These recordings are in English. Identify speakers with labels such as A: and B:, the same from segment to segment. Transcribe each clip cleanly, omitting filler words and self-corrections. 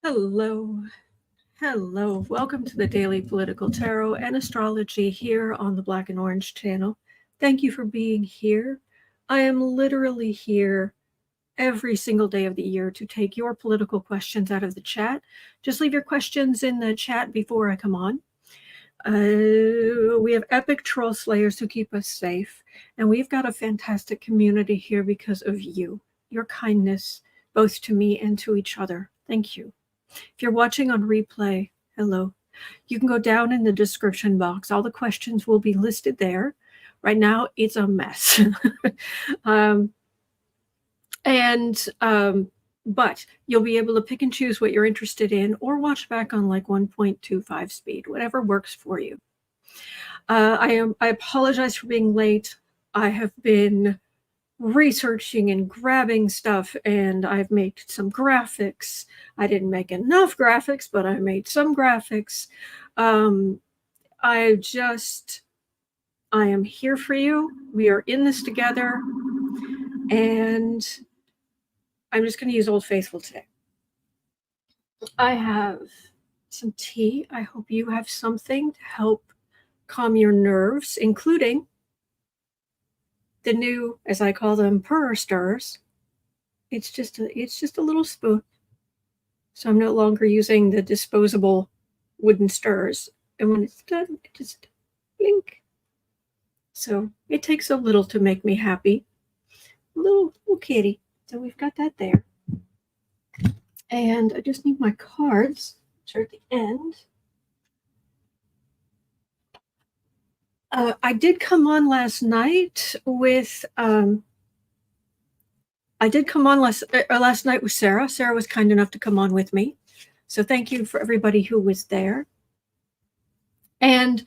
A: Hello. Hello. Welcome to the Daily Political Tarot and Astrology here on the Black and Orange channel. Thank you for being here. I am literally here every single day of the year to take your political questions out of the chat. Just leave your questions in the chat before I come on. We have epic troll slayers who keep us safe, and we've got a fantastic community here because of you, your kindness, both to me and to each other. Thank you. If you're watching on replay, hello. You can go down in the description box. All the questions will be listed there. Right now, it's a mess. But you'll be able to pick and choose what you're interested in or watch back on like 1.25 speed, whatever works for you. I apologize for being late. I have been researching and grabbing stuff, and I've made some graphics. I didn't make enough graphics, but I made some graphics. I am here for you. We are in this together, and I'm just going to use Old Faithful today. I have some tea. I hope you have something to help calm your nerves, including the new, as I call them, purr stirs. It's just a little spoon. So I'm no longer using the disposable wooden stirs. And when it's done, it just blink. So it takes a little to make me happy. A little kitty. So we've got that there. And I just need my cards, which are at the end. I did come on last night with last night with Sarah. Sarah was kind enough to come on with me. So thank you for everybody who was there. And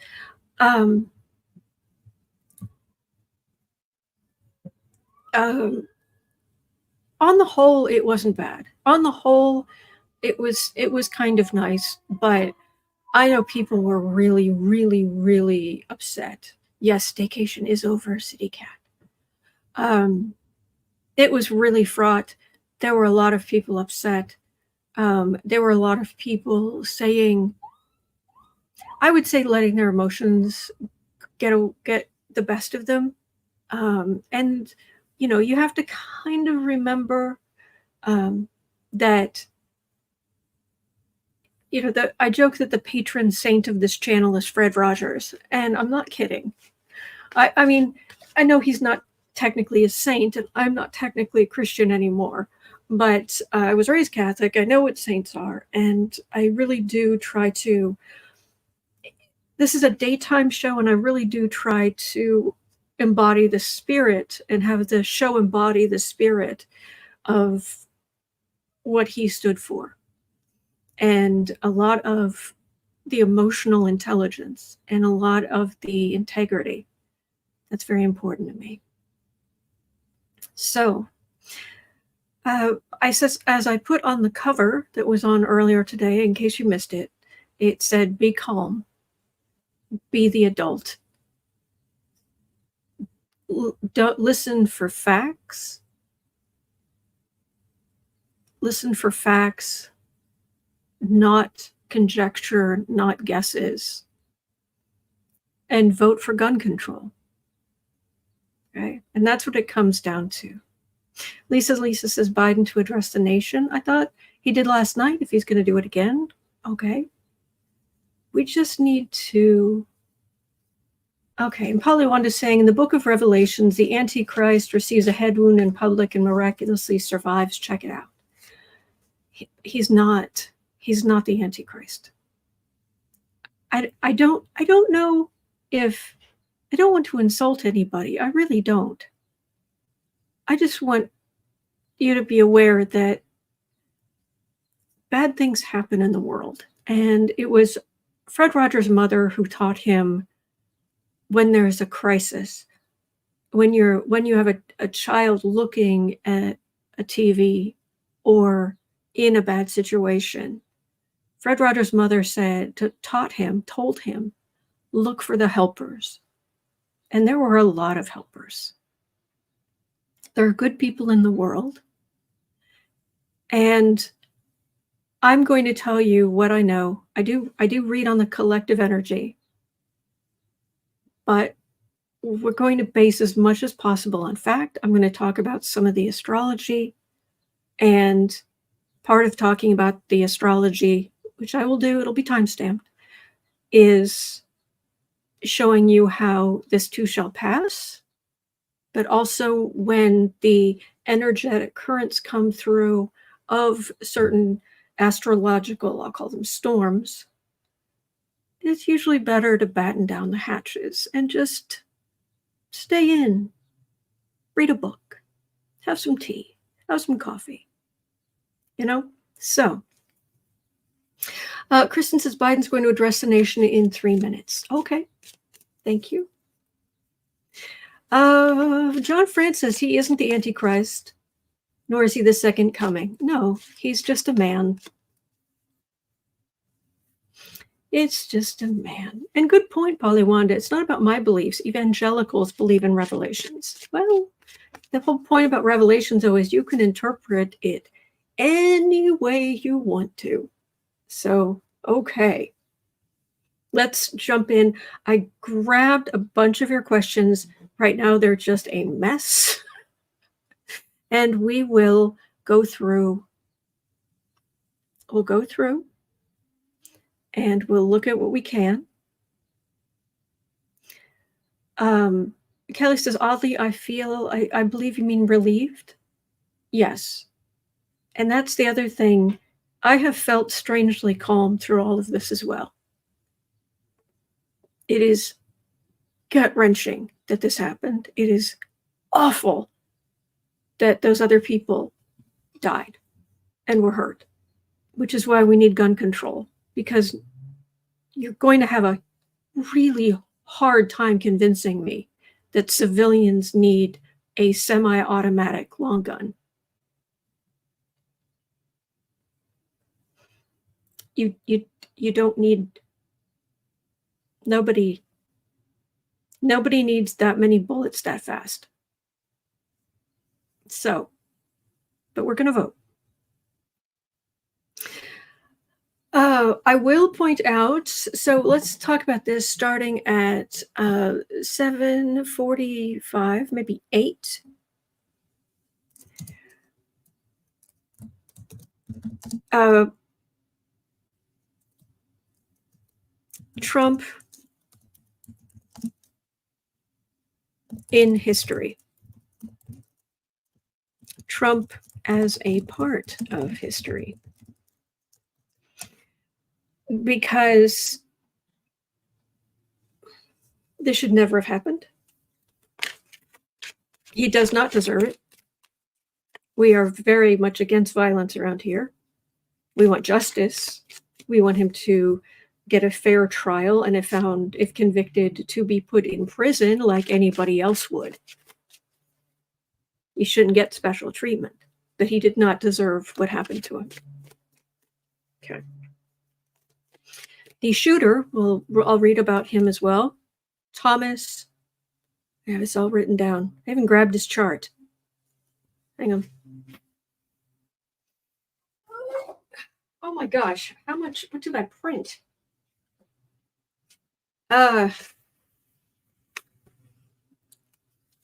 A: on the whole, it wasn't bad. On the whole, it was kind of nice, but I know people were really, really, really upset. Yes, staycation is over, City Cat. It was really fraught. There were a lot of people upset. There were a lot of people saying, I would say, letting their emotions get the best of them. And, you know, you have to kind of remember that, you know, that I joke that the patron saint of this channel is Fred Rogers, and I'm not kidding. I mean, I know he's not technically a saint, and I'm not technically a Christian anymore, but I was raised Catholic. I know what saints are, and I really do try to. This is a daytime show, and I really do try to embody the spirit and have the show embody the spirit of what he stood for, and a lot of the emotional intelligence and a lot of the integrity. That's very important to me. So as I put on the cover that was on earlier today, in case you missed it, it said, be calm, be the adult. Don't listen for facts. Listen for facts, not conjecture, not guesses. And vote for gun control. Okay? And that's what it comes down to. Lisa says Biden to address the nation. I thought he did last night. If he's going to do it again, okay. We just need to. Okay, and Polly Wanda saying, in the book of Revelations, the Antichrist receives a head wound in public and miraculously survives. Check it out. He's not the Antichrist. I don't know if, I don't want to insult anybody. I really don't. I just want you to be aware that bad things happen in the world. And it was Fred Rogers' mother who taught him, when there's a crisis, when you have a child looking at a TV or in a bad situation, Fred Rogers' mother told him, look for the helpers. And there were a lot of helpers. There are good people in the world. And I'm going to tell you what I know. I do read on the collective energy, but we're going to base as much as possible on fact. I'm going to talk about some of the astrology, and part of talking about the astrology, which I will do, it'll be time stamped, is showing you how this too shall pass, but also when the energetic currents come through of certain astrological, I'll call them storms, it's usually better to batten down the hatches and just stay in, read a book, have some tea, have some coffee, you know? So, Kristen says Biden's going to address the nation in 3 minutes. Okay, thank you. John Francis, he isn't the Antichrist, nor is he the second coming. No, he's just a man. It's just a man. And good point, Polywanda. It's not about my beliefs. Evangelicals believe in revelations. Well, the whole point about revelations, though, is you can interpret it any way you want to. So, okay. Let's jump in. I grabbed a bunch of your questions. Right now, they're just a mess. And we will go through. We'll go through and we'll look at what we can. Kelly says, oddly, I believe you mean relieved. Yes. And that's the other thing. I have felt strangely calm through all of this as well. It is gut-wrenching that this happened. It is awful that those other people died and were hurt, which is why we need gun control, because you're going to have a really hard time convincing me that civilians need a semi-automatic long gun. You don't need, nobody needs that many bullets that fast. So, but we're going to vote. I will point out, so let's talk about this starting at 7:45, maybe 8. Trump in history. Trump as a part of history. Because this should never have happened. He does not deserve it. We are very much against violence around here. We want justice. We want him to get a fair trial and if convicted, to be put in prison like anybody else would. He shouldn't get special treatment, but he did not deserve what happened to him. Okay. The shooter, I'll read about him as well. Thomas, I have this all written down. I haven't grabbed his chart. Hang on. Oh my gosh, what did I print? Oh,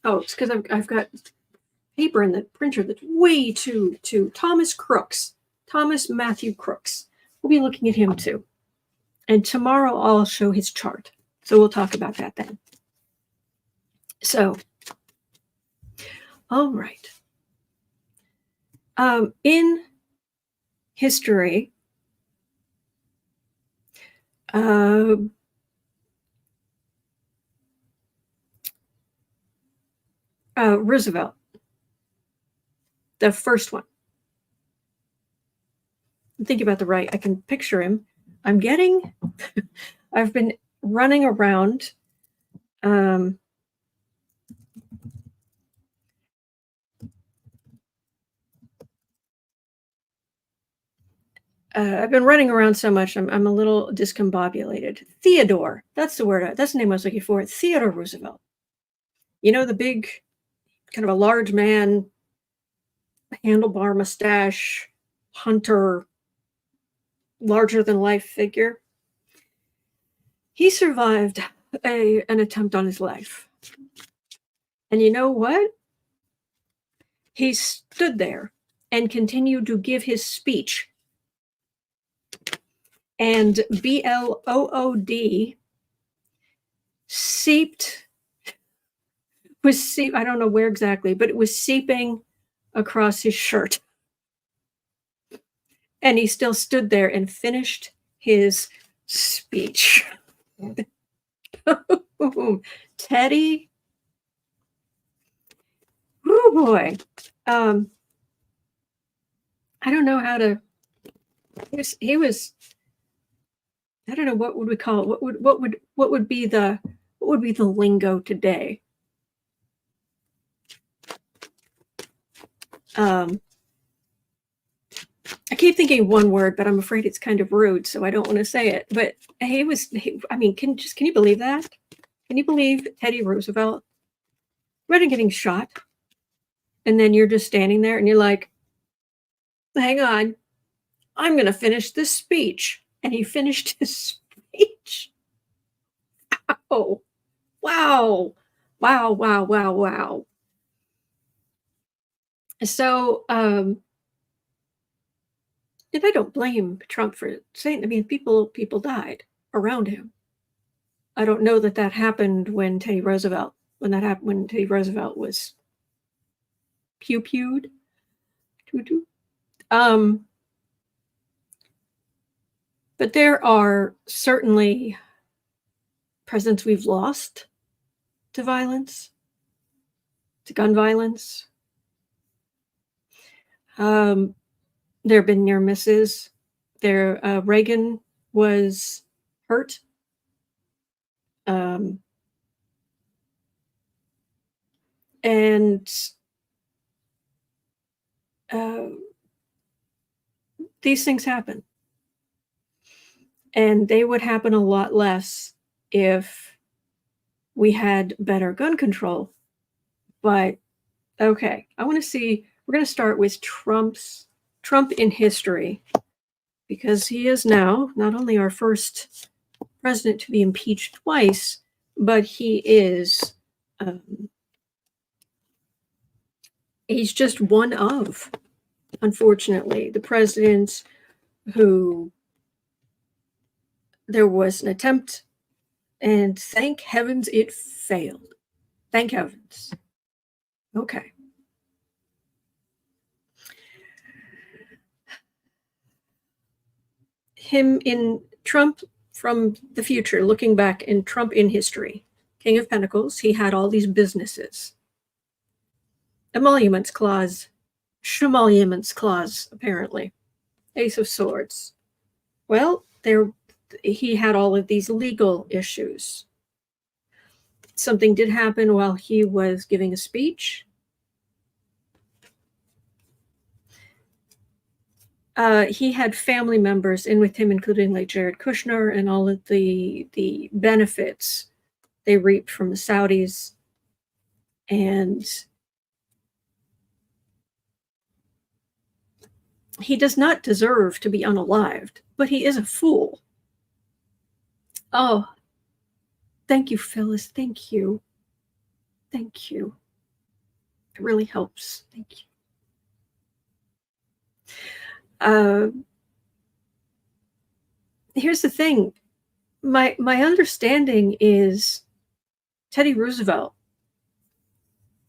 A: it's because I've got paper in the printer that's way too Thomas Crooks. Thomas Matthew Crooks. We'll be looking at him too. And tomorrow I'll show his chart. So we'll talk about that then. So, all right. In history, Roosevelt, the first one. Think about the right. I can picture him. I've been running around. I've been running around so much, I'm a little discombobulated. Theodore, that's the word. That's the name I was looking for. Theodore Roosevelt. You know, the big, kind of a large man, handlebar mustache, hunter, larger-than-life figure. He survived an attempt on his life. And you know what? He stood there and continued to give his speech. And BLOOD I don't know where exactly, but it was seeping across his shirt. And he still stood there and finished his speech. Teddy. Oh boy. I don't know how to. He was. I don't know, what would we call it? What would be the lingo today? I keep thinking one word, but I'm afraid it's kind of rude, so I don't want to say it. But I mean, can you believe that? Can you believe Teddy Roosevelt? Imagine getting shot, and then you're just standing there, and you're like, "Hang on, I'm going to finish this speech," and he finished his speech. Oh, wow, wow, wow, wow, wow. So, and I don't blame Trump for saying. I mean, people died around him. I don't know that happened when Teddy Roosevelt was pew-pewed. But there are certainly presidents we've lost to violence, to gun violence. There have been near misses. Reagan was hurt. And these things happen. And they would happen a lot less if we had better gun control. But okay, I want to see. We're going to start with Trump in history, because he is now not only our first president to be impeached twice, but he is he's just one of, unfortunately, the presidents who there was an attempt, and thank heavens it failed. Thank heavens. Okay. Trump from the future, looking back, in Trump in history, King of Pentacles, he had all these businesses. Emoluments clause, shemoluments clause, apparently. Ace of Swords. Well, he had all of these legal issues. Something did happen while he was giving a speech. He had family members in with him, including like Jared Kushner, and all of the benefits they reaped from the Saudis. And he does not deserve to be unalived, but he is a fool. Oh, thank you, Phyllis. Thank you. Thank you. It really helps. Thank you. Here's the thing. My understanding is Teddy Roosevelt,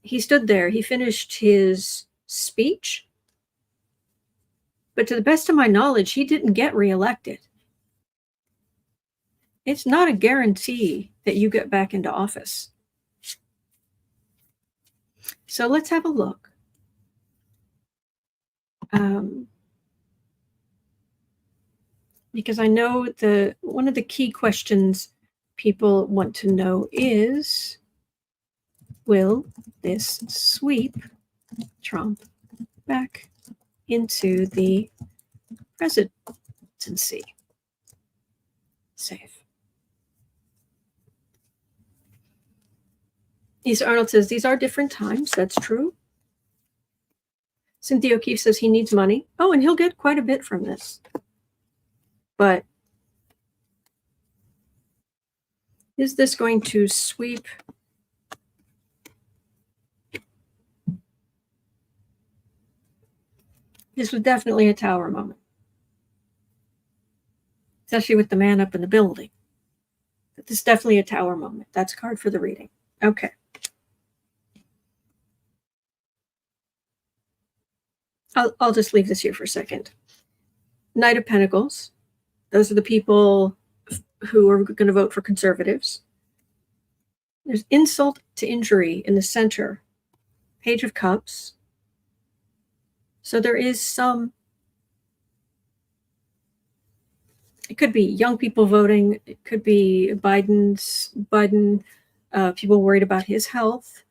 A: he stood there, he finished his speech, but to the best of my knowledge, he didn't get reelected. It's not a guarantee that you get back into office. So let's have a look. Because I know one of the key questions people want to know is, will this sweep Trump back into the presidency? Safe. Arnold says, these are different times. That's true. Cynthia O'Keefe says he needs money. Oh, and he'll get quite a bit from this. But is this going to sweep? This was definitely a Tower moment, especially with the man up in the building. But this is definitely a Tower moment. That's a card for the reading. Okay. I'll just leave this here for a second. Knight of Pentacles. Those are the people who are going to vote for conservatives. There's insult to injury in the center. Page of Cups. So there is some, it could be young people voting. It could be Biden, people worried about his health.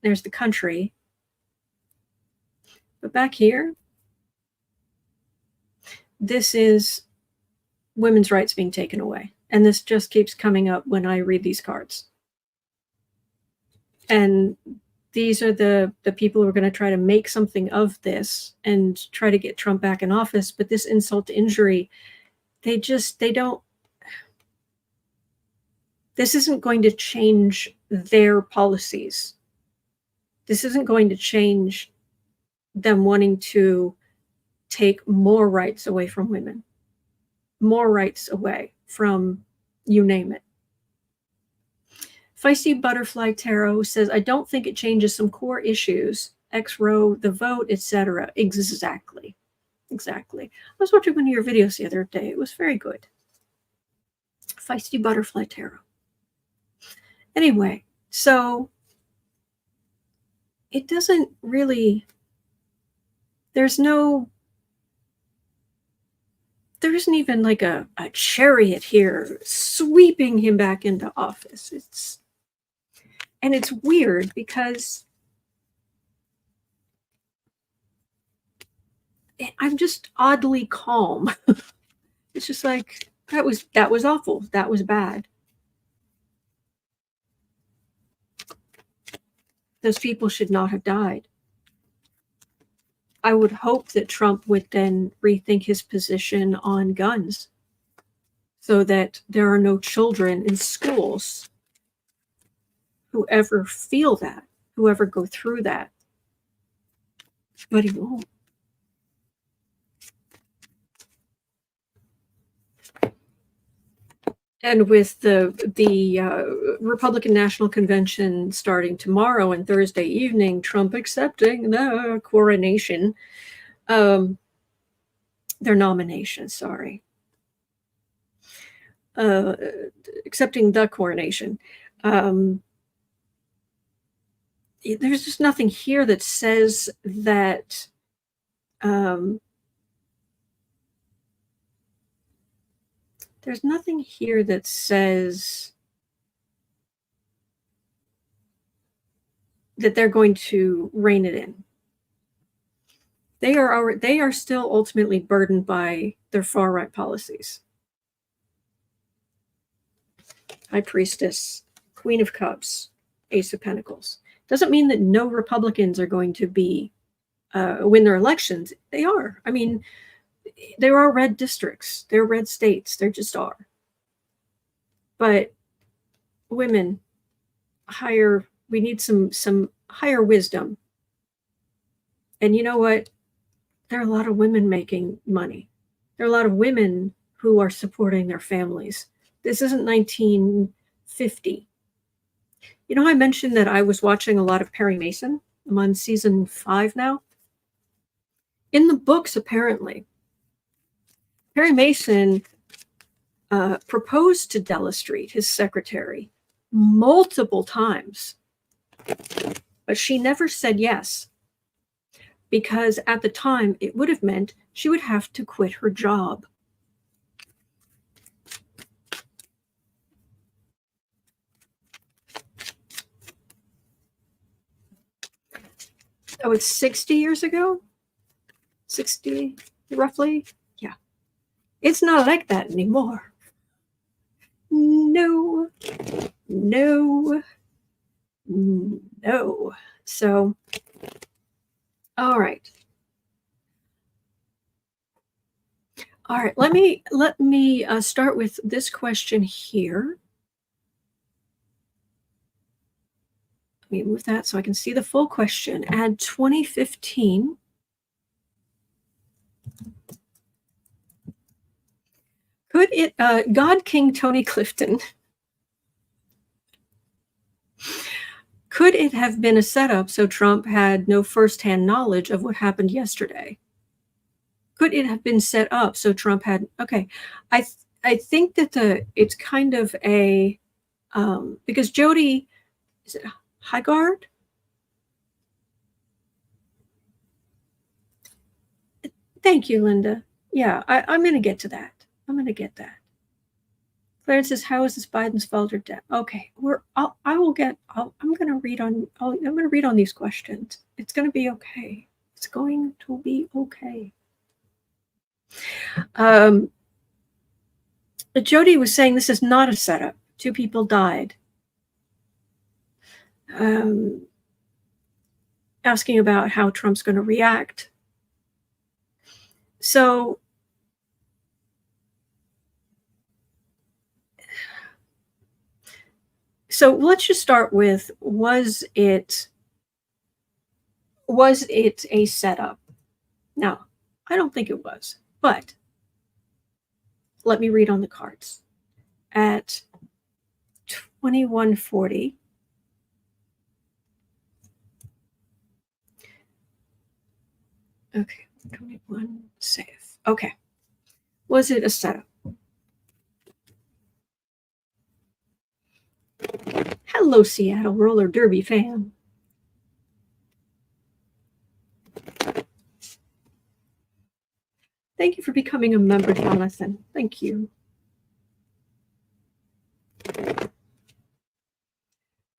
A: There's the country. But back here, this is women's rights being taken away. And this just keeps coming up when I read these cards. And these are the people who are going to try to make something of this and try to get Trump back in office. But this insult to injury, they don't, this isn't going to change their policies. This isn't going to change them wanting to take more rights away from women, more rights away from you name it. Feisty Butterfly Tarot says, I don't think it changes some core issues, X row, the vote, etc. Exactly. I was watching one of your videos the other day. It was very good. Feisty Butterfly Tarot. Anyway, so it doesn't really, there isn't even like a chariot here sweeping him back into office. It's weird because I'm just oddly calm. It's just like, that was awful. That was bad. Those people should not have died. I would hope that Trump would then rethink his position on guns so that there are no children in schools who ever feel that, who ever go through that. But he won't. And with the Republican National Convention starting tomorrow and Thursday evening, Trump accepting the coronation, their nomination, sorry. Accepting the coronation. There's just nothing here that says that there's nothing here that says that they're going to rein it in. They are still ultimately burdened by their far right policies. High Priestess, Queen of Cups, Ace of Pentacles. Doesn't mean that no Republicans are going to be win their elections. They are. I mean, there are red districts. There are red states. There just are. But women, we need some higher wisdom. And you know what? There are a lot of women making money. There are a lot of women who are supporting their families. This isn't 1950. You know, I mentioned that I was watching a lot of Perry Mason. I'm on season 5 now. In the books, apparently, Perry Mason proposed to Della Street, his secretary, multiple times, but she never said yes, because at the time it would have meant she would have to quit her job. Oh, it's 60 years ago? 60, roughly? Yeah. It's not like that anymore. No. So, all right. All right, let me start with this question here. Let me move that so I can see the full question. Add 2015. Could it, God King Tony Clifton, could it have been a setup so Trump had no firsthand knowledge of what happened yesterday? Could it have been set up so Trump had, okay, I think that it's kind of a, because Jody, is it Highgard? Thank you, Linda. Yeah, I'm going to get to that. I'm going to get that. Clarence says, "How is this Biden's fault or death?" Okay, I'm going to read on. I'm going to read on these questions. It's going to be okay. It's going to be okay. Jody was saying this is not a setup. 2 people died. Asking about how Trump's going to react. So let's just start with, was it a setup? No, I don't think it was. But let me read on the cards. At 2140, okay, 21 save. Okay. Was it a setup? Hello, Seattle roller derby fan. Thank you for becoming a member, Jonathan. Thank you.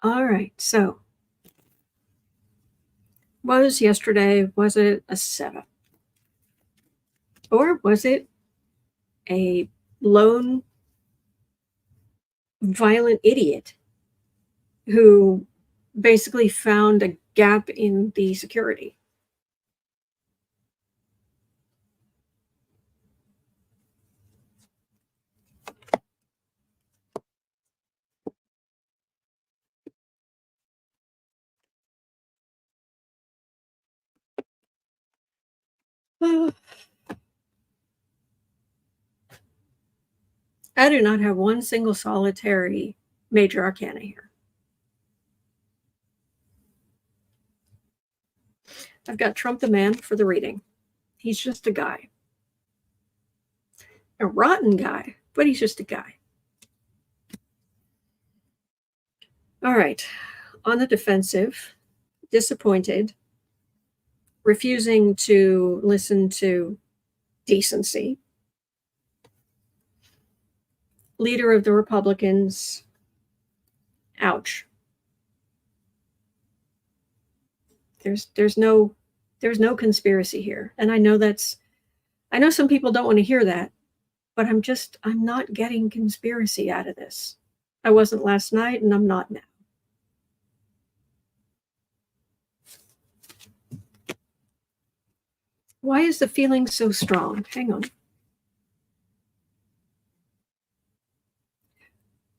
A: All right, so was it a setup? Or was it a lone violent idiot who basically found a gap in the security? I do not have one single solitary major arcana here. I've got Trump the man for the reading. He's just a guy. A rotten guy, but he's just a guy. All right. On the defensive, disappointed, refusing to listen to decency. Leader of the Republicans. Ouch. There's no conspiracy here. And I know some people don't want to hear that, but I'm not getting conspiracy out of this. I wasn't last night and I'm not now. Why is the feeling so strong? Hang on.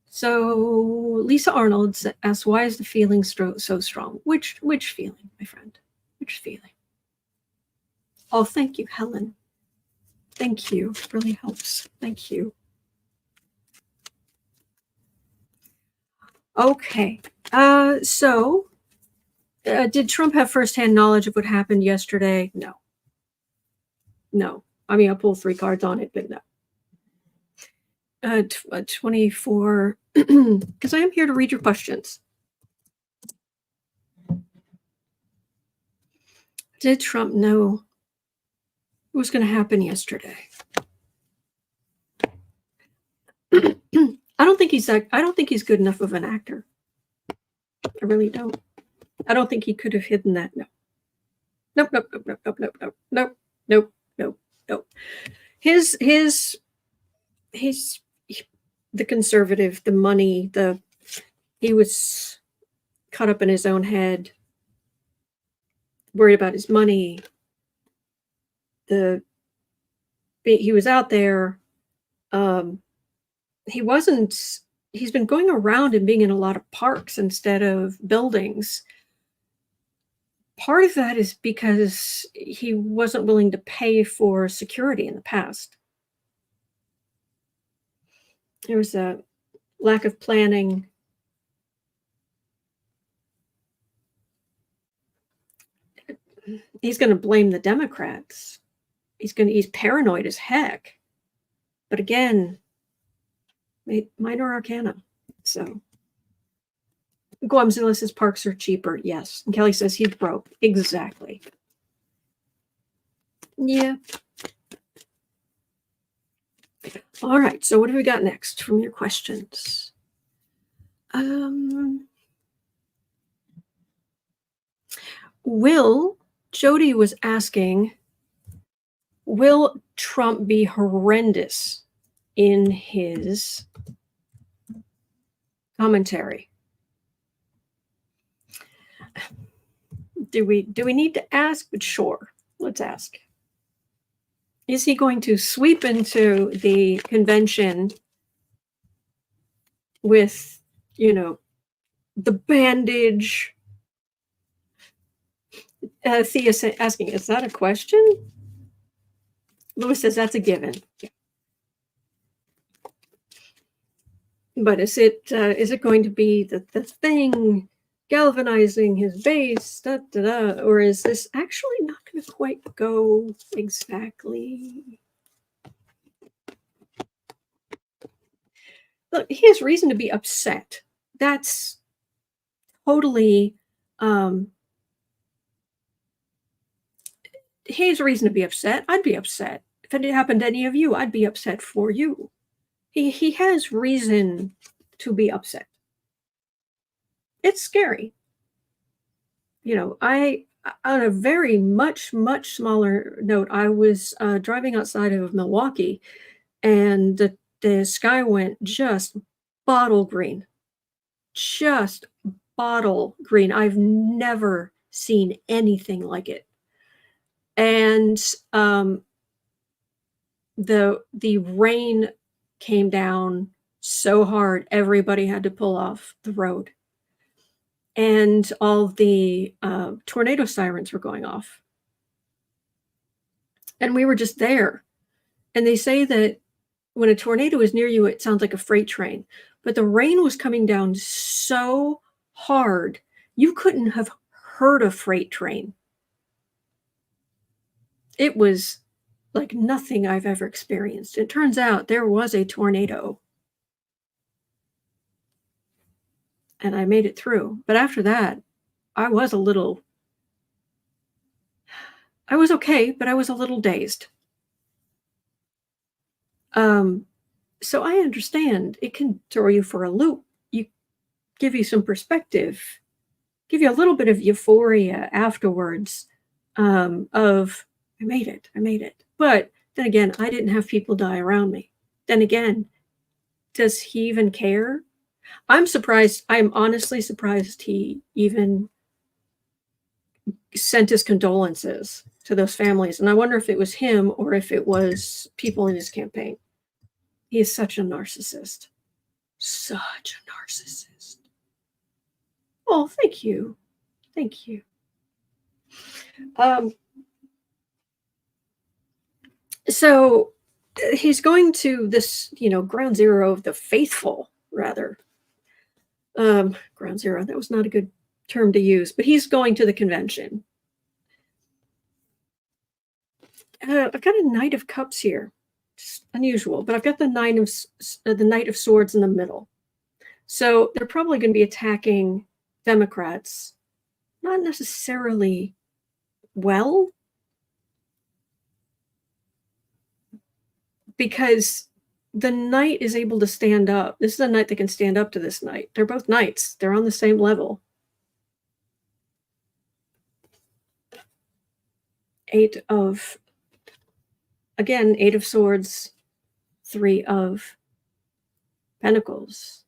A: So Lisa Arnold asks, why is the feeling so strong? Which feeling, my friend? Which feeling? Oh, thank you, Helen. Thank you. It really helps. Thank you. Okay. Did Trump have firsthand knowledge of what happened yesterday? No. No. I mean, I'll pull 3 cards on it, but no. 24, because I am here to read your questions. Did Trump know what was going to happen yesterday? I don't think he's good enough of an actor. I really don't. I don't think he could have hidden that. No. Nope. His the conservative, the money, he was caught up in his own head, worried about his money, the he was out there. Um, he wasn't. He's been going around and being in a lot of parks instead of buildings. Part of that is because he wasn't willing to pay for security in the past. There was a lack of planning. He's going to blame the Democrats. He's paranoid as heck. But again, minor arcana. So Guamzilla says parks are cheaper. Yes. And Kelly says he's broke. Exactly. Yeah. All right. So what have we got next from your questions? Jody was asking, will Trump be horrendous in his commentary? Do we need to ask? But sure, let's ask. Is he going to sweep into the convention with, the bandage? Thea asking, is that a question? Louis says that's a given. Yeah. But is it going to be the thing galvanizing his base, or is this actually not going to quite go exactly? Look, he has reason to be upset. That's totally. He has reason to be upset. I'd be upset. If it happened to any of you, I'd be upset for you. He has reason to be upset. It's scary. On a very much smaller note, I was driving outside of Milwaukee, and the sky went just bottle green. Just bottle green. I've never seen anything like it. And the rain came down so hard, everybody had to pull off the road. And all the tornado sirens were going off. And we were just there. And they say that when a tornado is near you, it sounds like a freight train. But the rain was coming down so hard, you couldn't have heard a freight train. It was like nothing I've ever experienced. It turns out there was a tornado. And I made it through. But after that, I was okay, but I was a little dazed. So I understand it can throw you for a loop. Give you some perspective, give you a little bit of euphoria afterwards, of I made it. But then again, I didn't have people die around me. Then again, does he even care? I'm surprised. I'm honestly surprised he even sent his condolences to those families. And I wonder if it was him or if it was people in his campaign. He is such a narcissist. Such a narcissist. Oh, thank you. Thank you. So he's going to this, ground zero of the faithful, rather. Ground zero, that was not a good term to use, but he's going to the convention. I've got a Knight of Cups here. It's unusual, but I've got the Knight of Swords in the middle. So they're probably going to be attacking Democrats, not necessarily well, because the knight is able to stand up. This is a knight that can stand up to this knight. They're both knights. They're on the same level. 8 of Swords, 3 of Pentacles.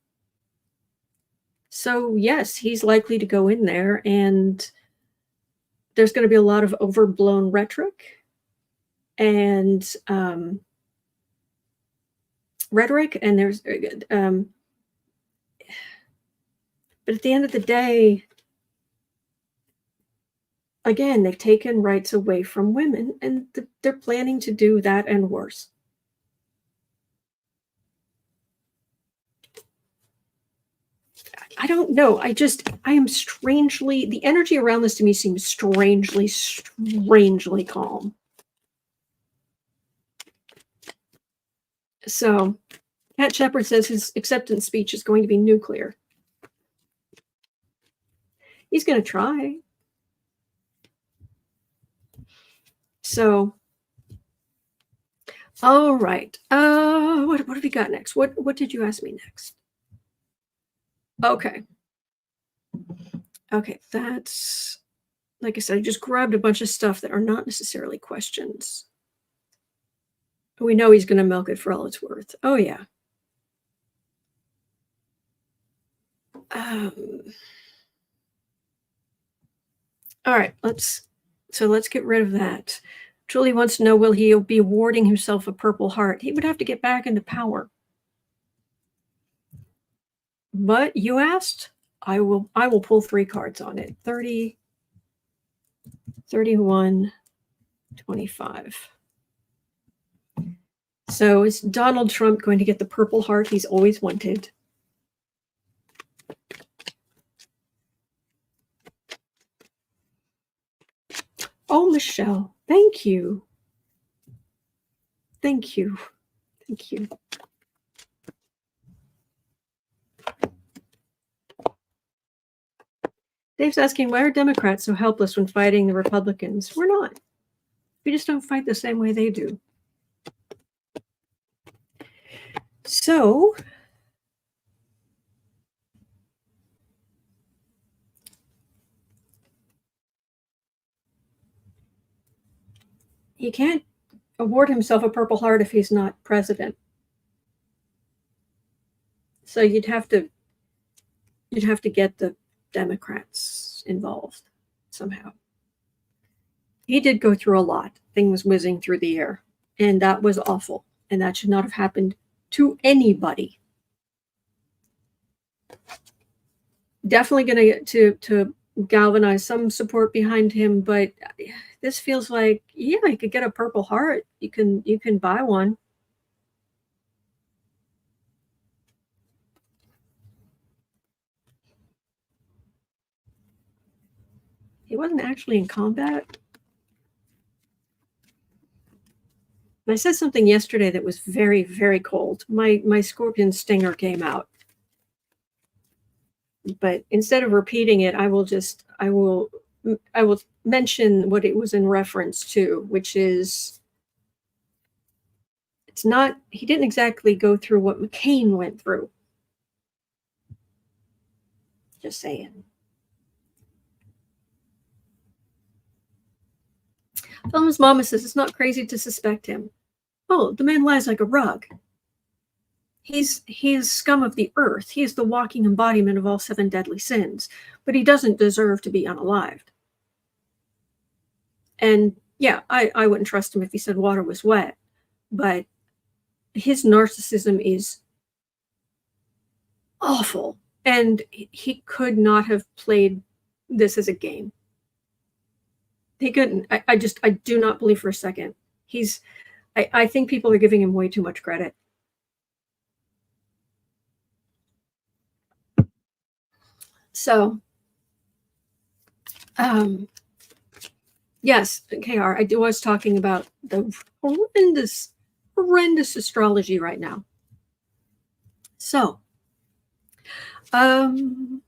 A: So yes, he's likely to go in there, and there's going to be a lot of overblown rhetoric. and rhetoric, and there's but at the end of the day, again, they've taken rights away from women, and they're planning to do that and worse. I don't know. I am strangely, the energy around this to me seems strangely calm. So, Cat Shepard says his acceptance speech is going to be nuclear. He's going to try. So, all right. What have we got next? What did you ask me next? Okay. Okay, that's, like I said, I just grabbed a bunch of stuff that are not necessarily questions. We know he's going to milk it for all it's worth. Oh, yeah. All right, let's get rid of that. Julie wants to know, will he be awarding himself a Purple Heart? He would have to get back into power. But you asked, I will pull 3 cards on it. 30, 31, 25. So is Donald Trump going to get the Purple Heart he's always wanted? Oh, Michelle, thank you. Thank you. Thank you. Dave's asking, why are Democrats so helpless when fighting the Republicans? We're not. We just don't fight the same way they do. So, he can't award himself a Purple Heart if he's not president. So you'd have to get the Democrats involved somehow. He did go through a lot. Things whizzing through the air, and that was awful, and that should not have happened to anybody. Definitely going to get to galvanize some support behind him, but this feels like, yeah, you could get a Purple Heart. You can buy one. He wasn't actually in combat. I said something yesterday that was very, very cold. My scorpion stinger came out. But instead of repeating it, I will mention what it was in reference to, which is, it's not, he didn't exactly go through what McCain went through. Just saying. Thelma's mama says it's not crazy to suspect him. Oh, the man lies like a rug. He is scum of the earth. He is the walking embodiment of all 7 deadly sins, but he doesn't deserve to be unalived. And yeah, I wouldn't trust him if he said water was wet, but his narcissism is awful, and he could not have played this as a game. He couldn't. I do not believe for a second. I think people are giving him way too much credit. So, yes, KR, I was talking about the horrendous astrology right now. So, and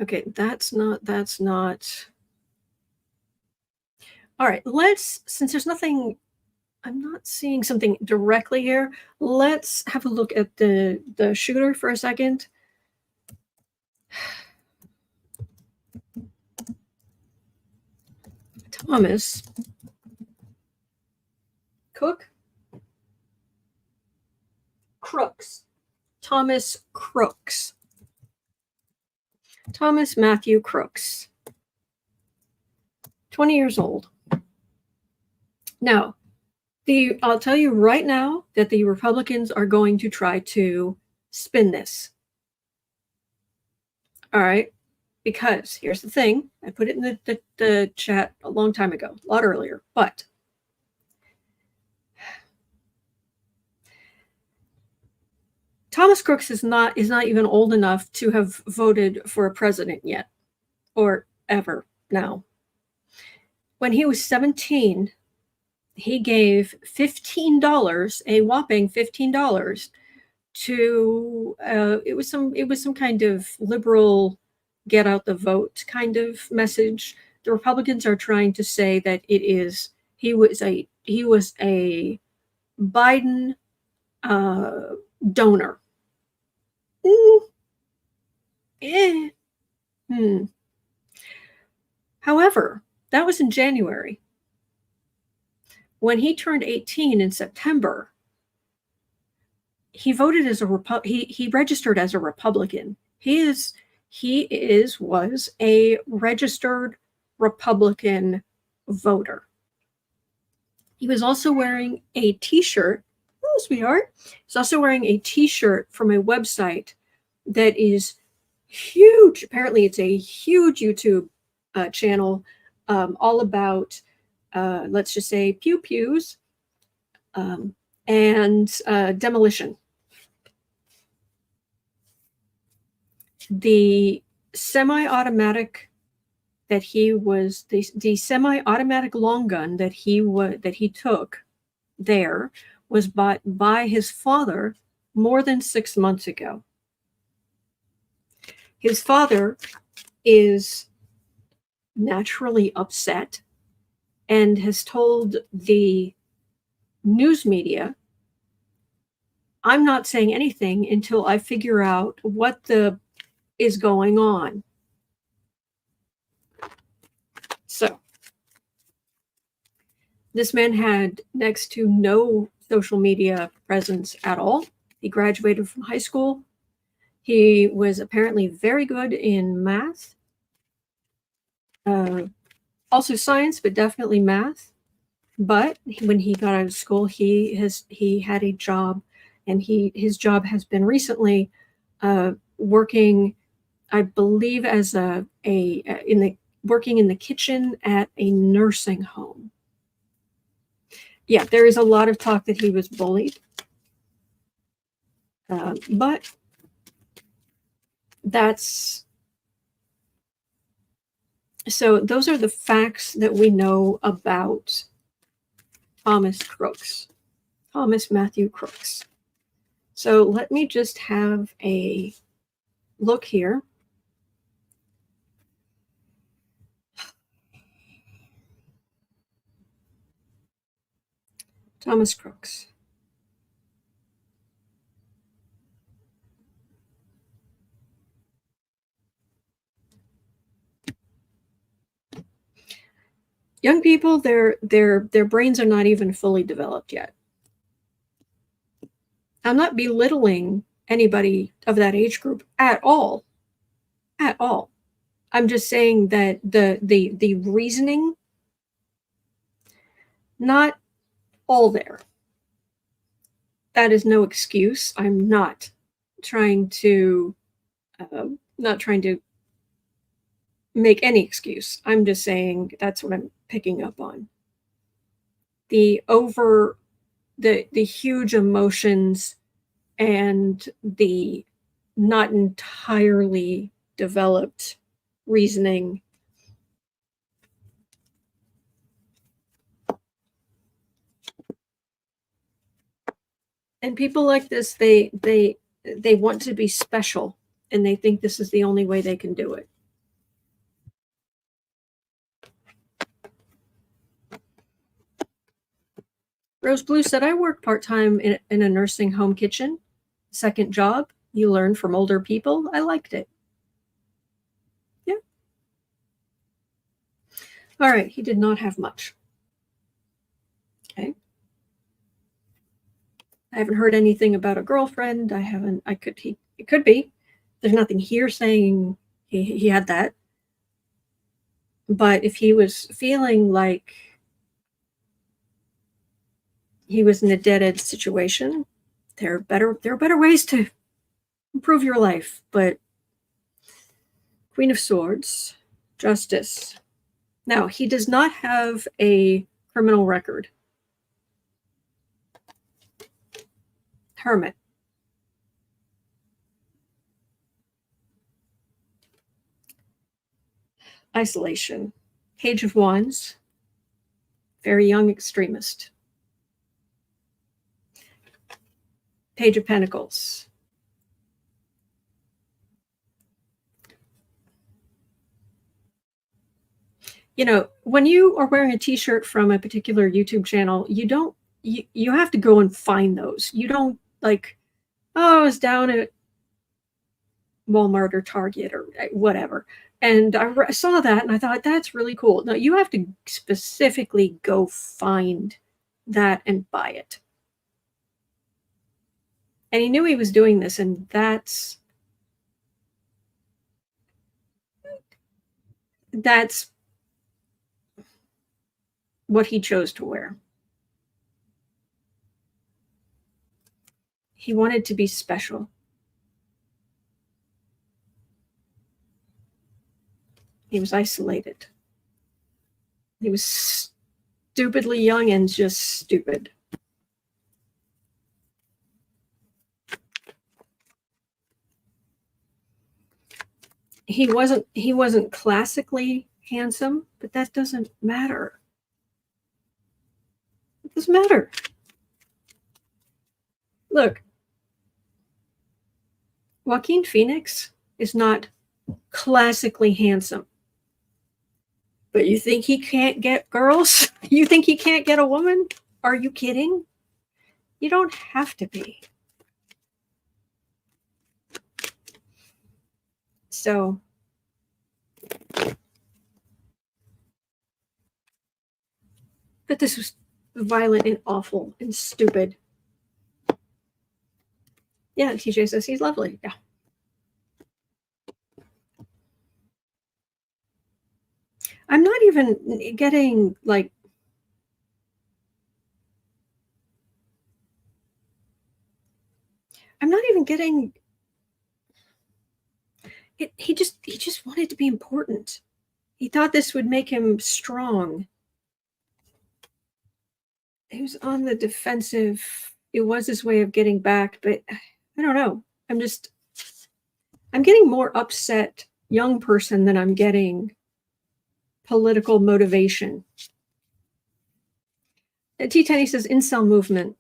A: okay, that's not. All right, since there's nothing, I'm not seeing something directly here. Let's have a look at the shooter for a second. Thomas Crooks. Thomas Crooks. Thomas Matthew Crooks, 20 years old. Now, I'll tell you right now that the Republicans are going to try to spin this. All right? Because here's the thing. I put it in the chat a long time ago, a lot earlier, but Thomas Crooks is not even old enough to have voted for a president yet, or ever now. When he was 17, he gave $15, a whopping $15, to it was some kind of liberal get out the vote kind of message. The Republicans are trying to say that he was a Biden donor. However, that was in January. When he turned 18 in September, he voted as he registered as a Republican. He was a registered Republican voter. He was also wearing a t-shirt. Oh, sweetheart. He's also wearing a t-shirt from a website that is huge. Apparently, it's a huge YouTube channel all about, let's just say, pew-pews and demolition. The semi-automatic that he was, the semi-automatic long gun that he took there was bought by his father more than 6 months ago. His father is naturally upset and has told the news media, I'm not saying anything until I figure out what is going on. So this man had next to no social media presence at all. He graduated from high school. He was apparently very good in math, also science, but definitely math. But when he got out of school, he had a job, and his job has been recently working, I believe, as working in the kitchen at a nursing home. Yeah, there is a lot of talk that he was bullied, but so those are the facts that we know about Thomas Matthew Crooks. So let me just have a look here. Thomas Crooks. Young people, their brains are not even fully developed yet. I'm not belittling anybody of that age group at all. At all. I'm just saying that the reasoning, not all there. That is no excuse. I'm not trying to make any excuse. I'm just saying that's what I'm picking up on. The huge emotions and the not entirely developed reasoning. And people like this, they want to be special, and they think this is the only way they can do it. Rose Blue said, I work part-time in a nursing home kitchen. Second job, you learn from older people. I liked it. Yeah. All right, he did not have much. Okay. I haven't heard anything about a girlfriend. It could be. There's nothing here saying He had that. But if he was feeling like he was in a dead-end situation, there are better ways to improve your life. But Queen of Swords, Justice. Now, he does not have a criminal record. Hermit. Isolation. Page of Wands. Very young extremist. Page of Pentacles. You know, when you are wearing a t-shirt from a particular YouTube channel, you have to go and find those. You don't like, oh, I was down at Walmart or Target or whatever, and I saw that and I thought, that's really cool. No, you have to specifically go find that and buy it. And he knew he was doing this, and that's what he chose to wear. He wanted to be special. He was isolated. He was stupidly young and just stupid. He wasn't classically handsome, but that doesn't matter. It doesn't matter. Look, Joaquin Phoenix is not classically handsome. But you think he can't get girls? You think he can't get a woman? Are you kidding? You don't have to be. So, but this was violent and awful and stupid. Yeah, TJ says he's lovely. Yeah. I'm not even getting like, I'm not even getting it. He just wanted to be important. He thought this would make him strong. He was on the defensive. It was his way of getting back, but I don't know. I'm getting more upset young person than I'm getting political motivation. T10 says incel movement.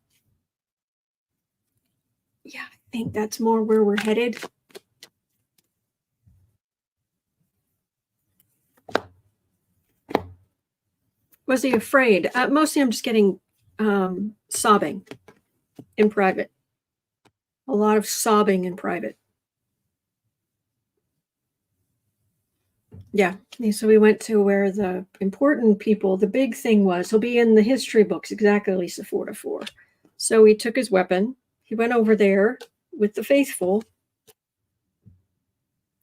A: Yeah, I think that's more where we're headed. Was he afraid? Mostly I'm just getting sobbing in private. A lot of sobbing in private. Yeah, so we went to where the important people, the big thing was, he'll be in the history books, exactly, Lisa 4-4. So he took his weapon, he went over there with the faithful,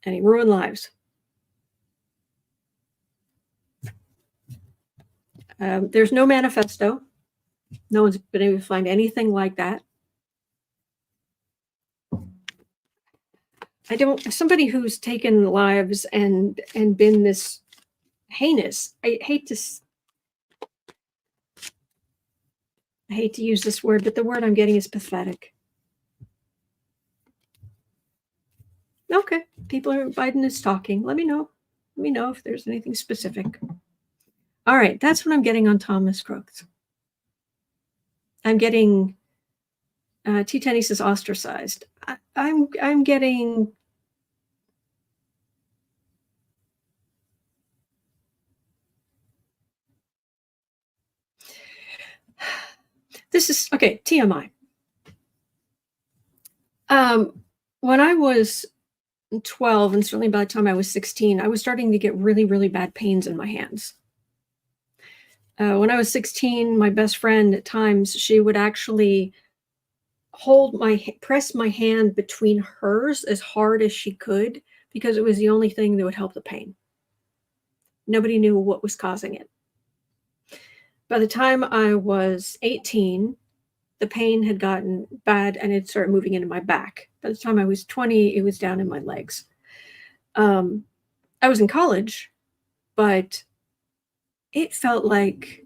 A: and he ruined lives. There's no manifesto. No one's been able to find anything like that. Somebody who's taken lives and been this heinous, I hate to use this word, but the word I'm getting is pathetic. Okay, Biden is talking. Let me know if there's anything specific. All right, that's what I'm getting on Thomas Crooks. I'm getting T10 says ostracized. I'm getting this is okay, TMI. When I was 12, and certainly by the time I was 16, I was starting to get really, really bad pains in my hands. When I was 16, my best friend at times, she would actually press my hand between hers as hard as she could, because it was the only thing that would help the pain. Nobody knew what was causing it. By the time I was 18, the pain had gotten bad and it started moving into my back. By the time I was 20, it was down in my legs. I was in college, but it felt like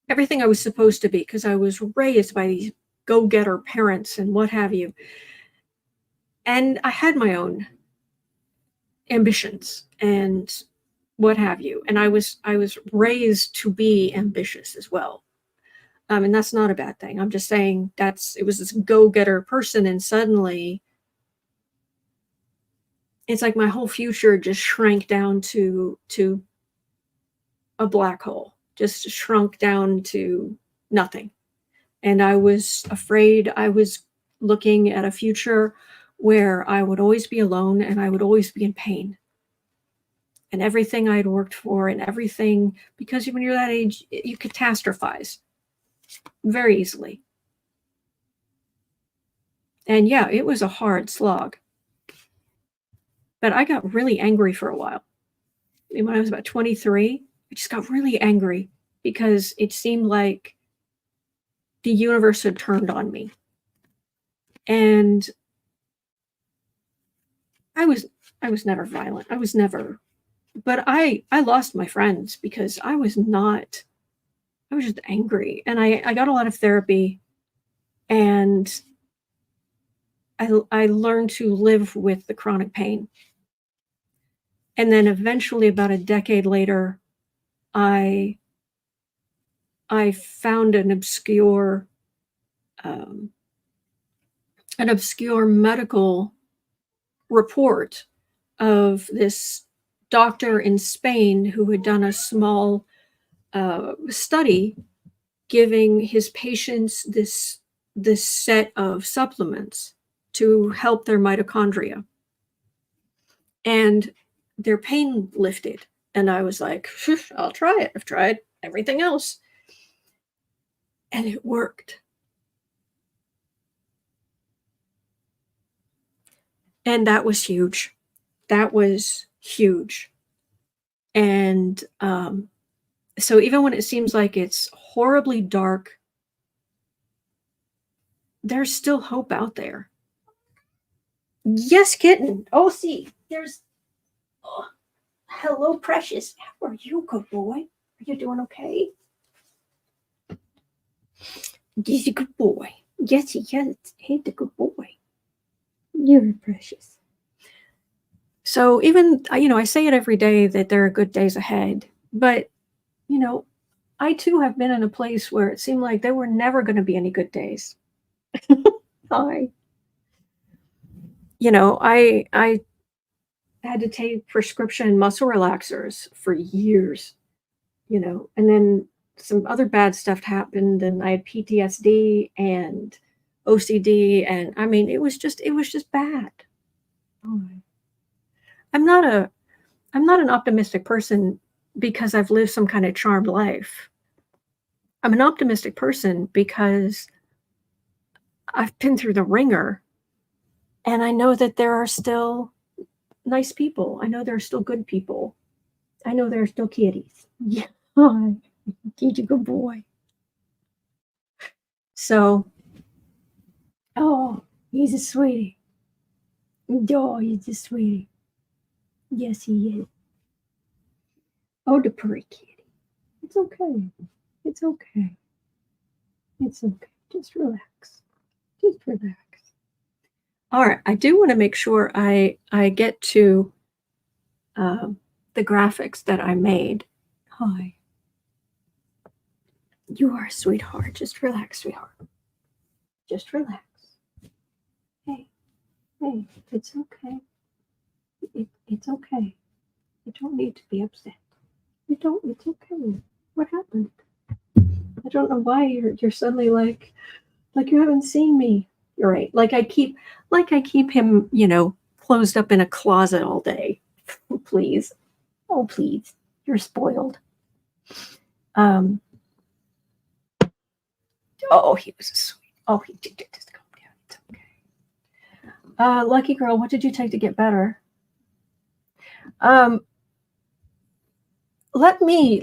A: everything I was supposed to be, because I was raised by these go-getter parents and what have you. And I had my own ambitions and what have you. And I was raised to be ambitious as well. And that's not a bad thing. I'm just saying it was this go-getter person, and suddenly it's like my whole future just shrank down to a black hole, just shrunk down to nothing. And I was afraid. I was looking at a future where I would always be alone and I would always be in pain. And everything I'd worked for and everything, because when you're that age, you catastrophize very easily. And yeah, it was a hard slog. But I got really angry for a while. When I was about 23, I just got really angry because it seemed like the universe had turned on me. And I was never violent. I was never, but I lost my friends because I was just angry. And I got a lot of therapy, and I learned to live with the chronic pain. And then eventually, about a decade later, I found an obscure medical report of this doctor in Spain who had done a small study giving his patients this set of supplements to help their mitochondria, and their pain lifted. And I was like, I'll try it. I've tried everything else, and it worked. And that was huge. That was huge. And so even when it seems like it's horribly dark, there's still hope out there. Yes, kitten. Oh, see, there's. Oh, hello, precious. How are you, good boy? Are you doing okay? He's a good boy. Yes, he is. He's a good boy. You're precious. So even, I say it every day that there are good days ahead, but, I too have been in a place where it seemed like there were never going to be any good days. I had to take prescription muscle relaxers for years, and then some other bad stuff happened, and I had PTSD and OCD, and I mean, it was just bad. I'm not an optimistic person because I've lived some kind of charmed life. I'm an optimistic person because I've been through the ringer, and I know that there are still nice people. I know there are still good people. I know there are still kitties. Yeah, he's a good boy. So, oh, he's a sweetie. Oh, he's a sweetie. Yes, he is. Oh, the pretty kitty. It's okay. It's okay. It's okay. Just relax. Just relax. All right. I do want to make sure I get to the graphics that I made. Hi. You are a sweetheart. Just relax, sweetheart. Just relax. Hey, it's okay. It's okay. You don't need to be upset. You don't. It's okay. What happened? I don't know why you're suddenly like you haven't seen me. You're right. Like I keep him, closed up in a closet all day. Please. Oh, please. You're spoiled. Oh, he was sweet. Oh, he did just calm down. It's okay. Lucky girl, what did you take to get better? Let me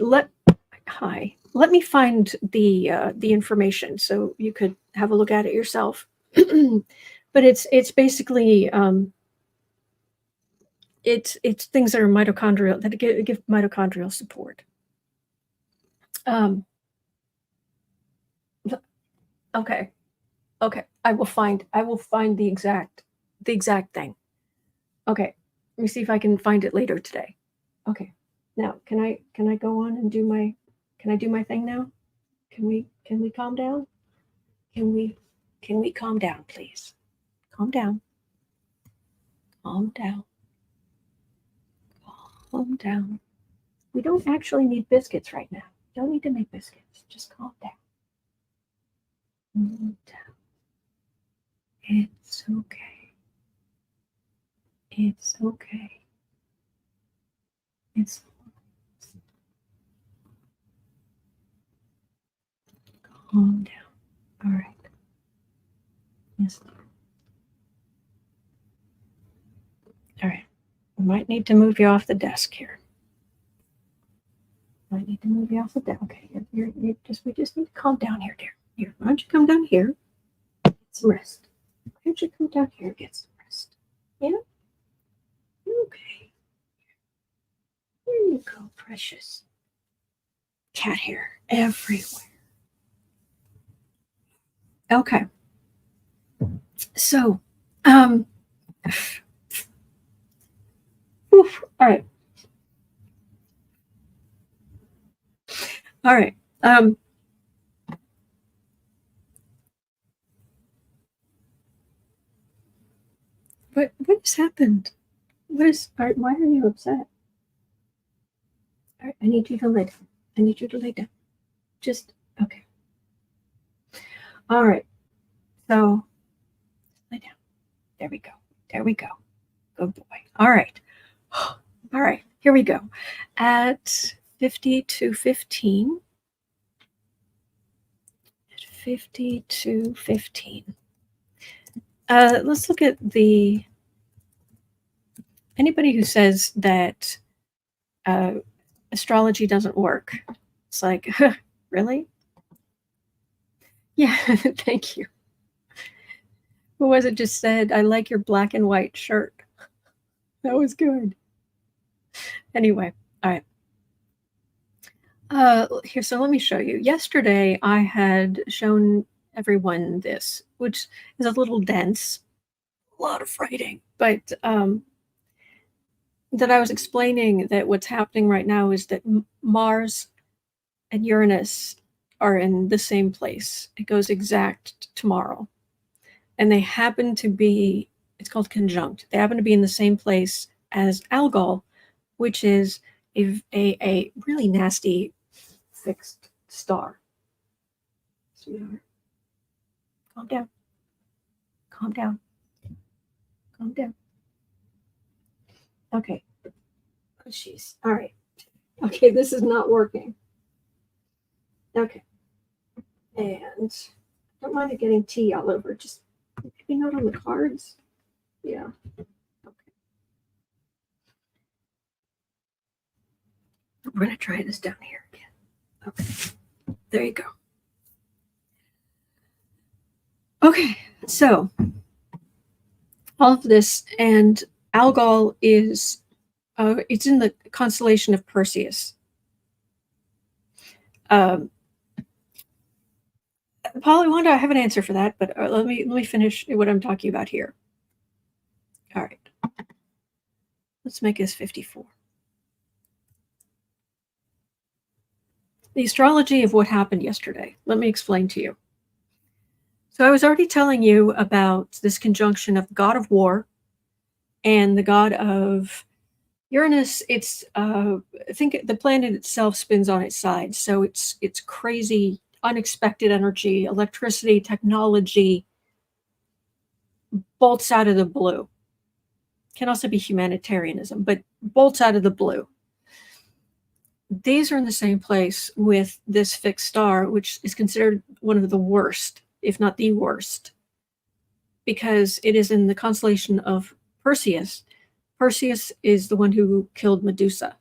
A: find the information so you could have a look at it yourself. But it's basically it's things that are mitochondrial, that give mitochondrial support. Okay, I will find the exact thing. Okay, let me see if I can find it later today. Okay, now can I go on and do my thing now? Can we calm down? Can we calm down, please? Calm down. Calm down. Calm down. We don't actually need biscuits right now. Don't need to make biscuits. Just calm down. Calm down. It's okay. It's okay. It's calm down. All right. Yes. All right. We might need to move you off the desk here. Might need to move you off the desk. Okay. We just need to calm down here, dear. Here, why don't you come down here? Get some rest. Why don't you come down here and get some rest? Yeah? Okay. There you go, precious. Cat hair everywhere. Okay. So, oof, all right. All right. What has happened? Why are you upset? All right, I need you to lay down. I need you to lay down. Just okay. All right. So lay down. There we go. There we go. Good boy. All right. All right. Here we go. At 50-15. At 50-15. Let's look at anybody who says that astrology doesn't work. It's like, really? Yeah, thank you. Who was it just said, I like your black and white shirt? That was good. Anyway, all right. Here, so let me show you. Yesterday, I had shown everyone this, which is a little dense, a lot of writing, but that I was explaining that what's happening right now is that Mars and Uranus are in the same place. It goes exact tomorrow. And they happen to be, it's called conjunct. They happen to be in the same place as Algol, which is a really nasty fixed star. Sweetheart, calm down. Calm down. Calm down. Okay. Oh, jeez. All right. Okay, this is not working. Okay. And I don't mind it getting tea all over. Just maybe not on the cards. Yeah. Okay. We're going to try this down here again. Okay. There you go. Okay. So all of this, and Algol is it's in the constellation of Perseus. Polly, Wanda, I have an answer for that, but let me finish what I'm talking about here. All right. Let's make this 54. The astrology of what happened yesterday. Let me explain to you. So I was already telling you about this conjunction of the god of war and the god of Uranus. It's I think the planet itself spins on its side, so it's crazy, unexpected energy, electricity, technology, bolts out of the blue. Can also be humanitarianism, but bolts out of the blue. These are in the same place with this fixed star, which is considered one of the worst, if not the worst, because it is in the constellation of Perseus. Perseus is the one who killed Medusa.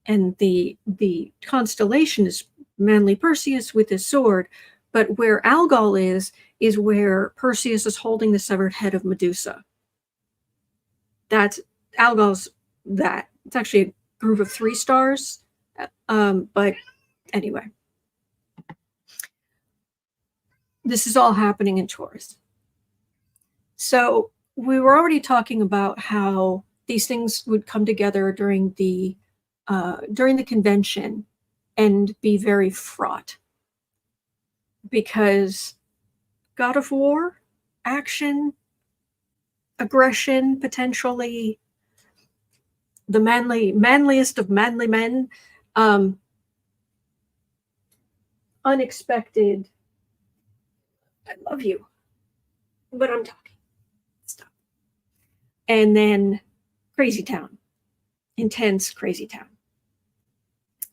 A: And the constellation is manly Perseus with his sword, but where Algol is where Perseus is holding the severed head of Medusa. That's Algol's that. It's actually a group of 3 stars. But anyway, this is all happening in Taurus. So we were already talking about how these things would come together during the convention and be very fraught, because God of War, action, aggression, potentially the manliest of manly men, unexpected. I love you, but I'm talking. Stop. And then Crazy Town, intense Crazy Town.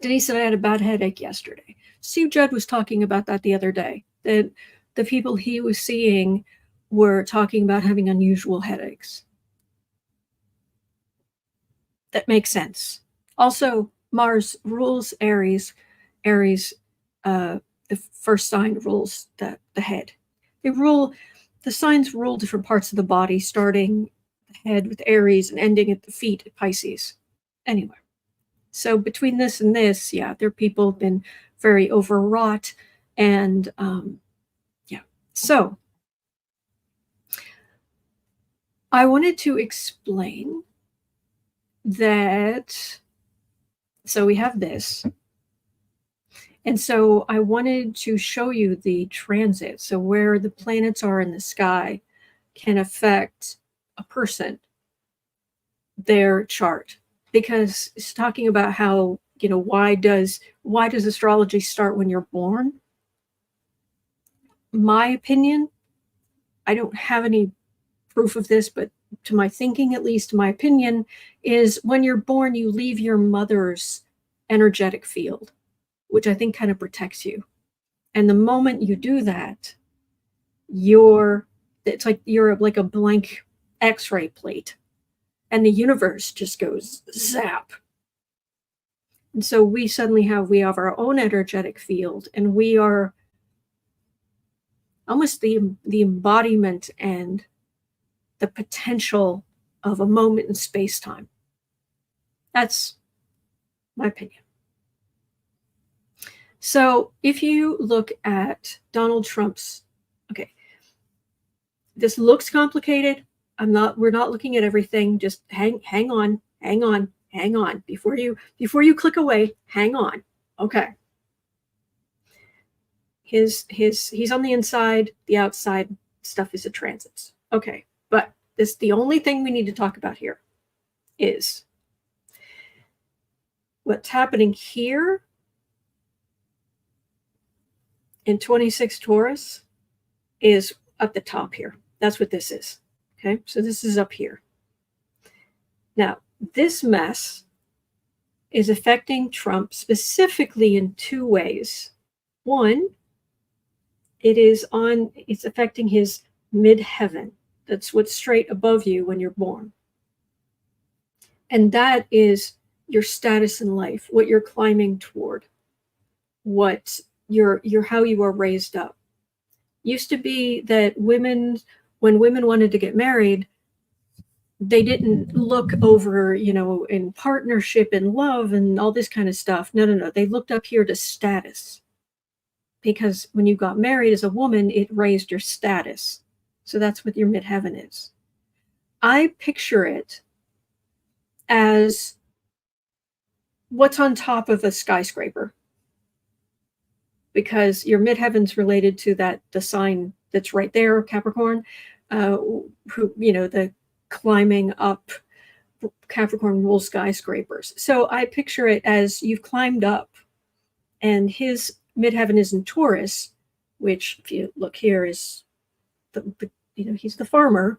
A: Denise said I had a bad headache yesterday. Steve Judd was talking about that the other day, that the people he was seeing were talking about having unusual headaches. That makes sense. Also, Mars rules Aries. Aries, the first sign, rules the head. The signs rule different parts of the body, starting the head with Aries and ending at the feet at Pisces. Anyway, so between this and this, yeah, there are people who've been very overwrought, and yeah. So I wanted to explain that. So we have this. And so I wanted to show you the transit. So where the planets are in the sky can affect a person, their chart, because it's talking about how, why does astrology start when you're born? My opinion, I don't have any proof of this, but to my thinking, at least my opinion, is when you're born, you leave your mother's energetic field, which I think kind of protects you. And the moment you do that, it's like you're like a blank X-ray plate, and the universe just goes zap. And so we have our own energetic field, and we are almost the embodiment and the potential of a moment in space-time. That's my opinion. So if you look at Donald Trump's, okay, this looks complicated. We're not looking at everything. Just hang on before you click away. Hang on. Okay. He's on the inside. The outside stuff is a transits. Okay, but the only thing we need to talk about here is what's happening here in 26 Taurus is at the top here. That's what this is. Okay, so this is up here. Now, this mess is affecting Trump specifically in 2 ways. One, it's affecting his midheaven. That's what's straight above you when you're born. And that is your status in life, what you're climbing toward, what how you are raised up. Used to be that when women wanted to get married, they didn't look over, in partnership and love and all this kind of stuff. No. They looked up here to status. Because when you got married as a woman, it raised your status. So that's what your midheaven is. I picture it as what's on top of a skyscraper. Because your midheaven's related to the sign that's right there, Capricorn, the climbing up. Capricorn rules skyscrapers. So I picture it as you've climbed up, and his midheaven is in Taurus, which, if you look here, is he's the farmer.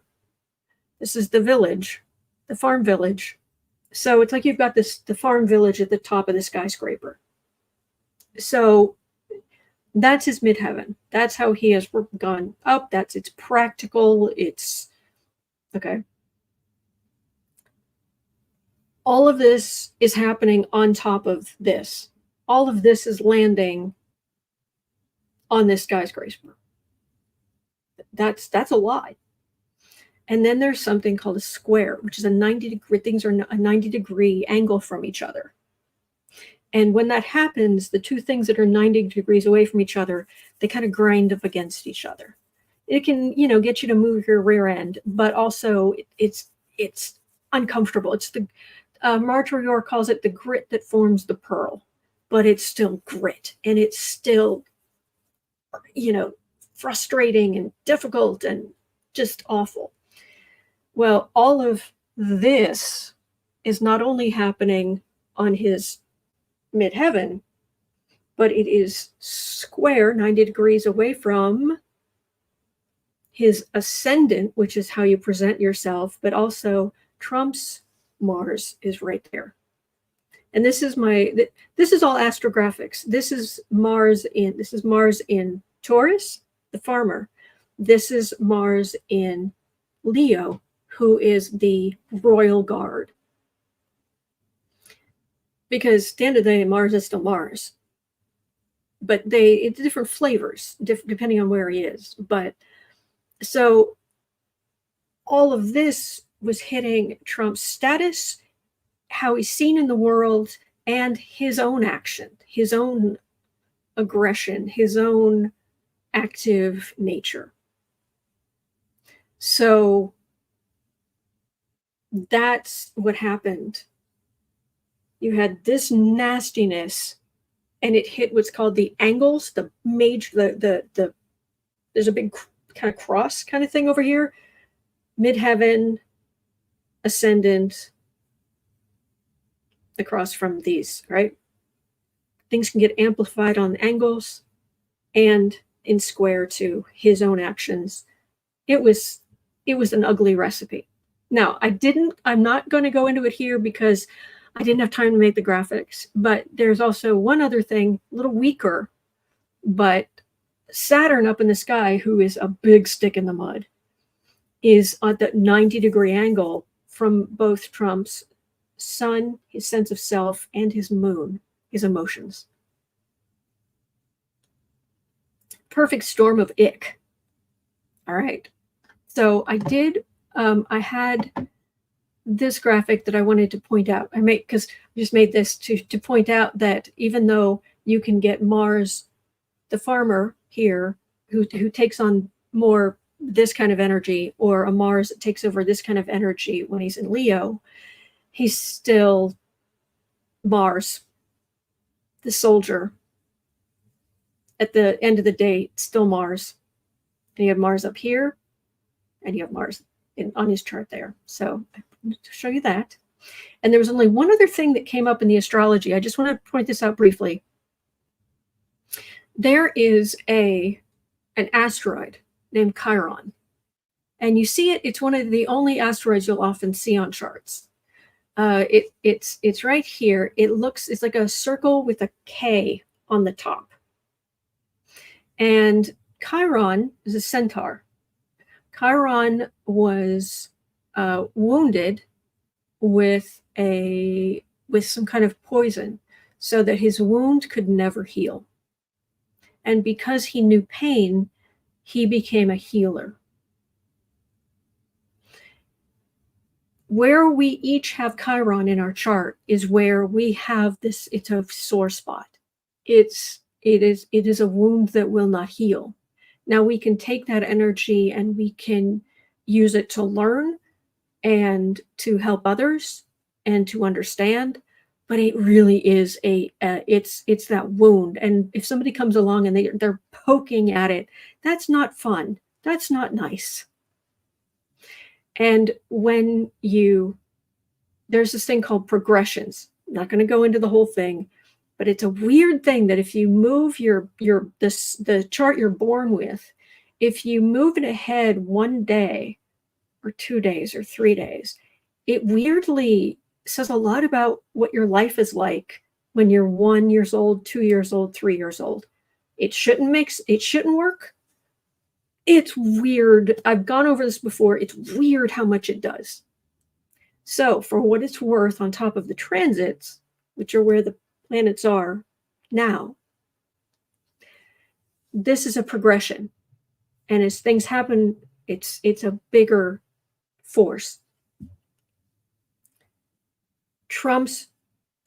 A: This is the village, the farm village. So it's like you've got the farm village at the top of the skyscraper. So That's his midheaven. That's how he has gone up. It's practical. It's okay. All of this is happening on top of this. All of this is landing on this skyscraper. That's a lot. And then there's something called a square, which is a 90-degree, things are a 90-degree angle from each other. And when that happens, the two things that are 90 degrees away from each other, they kind of grind up against each other. It can, get you to move your rear end, but also it's uncomfortable. It's the Marjorie Orr calls it the grit that forms the pearl, but it's still grit, and it's still, frustrating and difficult and just awful. Well, all of this is not only happening on his midheaven, but it is square 90 degrees away from his ascendant, which is how you present yourself, but also Trump's Mars is right there. And this is all astrographics. This is Mars in Taurus, the farmer. This is Mars in Leo, who is the royal guard. Because at the end of the day, Mars is still Mars. But it's different flavors, depending on where he is. But so all of this was hitting Trump's status, how he's seen in the world, and his own action, his own aggression, his own active nature. So that's what happened. You had this nastiness, and it hit what's called the angles, the major, the there's a big kind of cross kind of thing over here, midheaven, ascendant, across from these, right? Things can get amplified on angles and in square to his own actions. It was an ugly recipe. Now, I'm not going to go into it here because I didn't have time to make the graphics, but there's also one other thing, a little weaker, but Saturn up in the sky, who is a big stick in the mud, is at that 90-degree angle from both Trump's sun, his sense of self, and his moon, his emotions. Perfect storm of ick. All right. So I had this graphic that I wanted to point out. I just made this to point out that even though you can get Mars, the farmer here, who takes on more this kind of energy, or a Mars that takes over this kind of energy when he's in Leo, he's still Mars, the soldier. At the end of the day, still Mars. And you have Mars up here, and you have Mars on his chart there. So I wanted to show you that. And there was only one other thing that came up in the astrology. I just want to point this out briefly. There is an asteroid named Chiron. And you see it, it's one of the only asteroids you'll often see on charts. It's right here. It's like a circle with a K on the top. And Chiron is a centaur. Chiron was wounded with some kind of poison, so that his wound could never heal. And because he knew pain, he became a healer. Where we each have Chiron in our chart is where we have this. It's a sore spot. It is a wound that will not heal. Now we can take that energy and we can use it to learn and to help others and to understand, but it really is it's that wound. And if somebody comes along and they're poking at it, that's not fun. That's not nice. And there's this thing called progressions. I'm not going to go into the whole thing, but it's a weird thing that if you move the chart you're born with, if you move it ahead 1 day or 2 days or 3 days, it weirdly says a lot about what your life is like when you're 1 year old, 2 years old, 3 years old. It shouldn't work. It's weird. I've gone over this before. It's weird how much it does. So for what it's worth, on top of the transits, which are where the planets are now, this is a progression. And as things happen, it's a bigger force. Trump's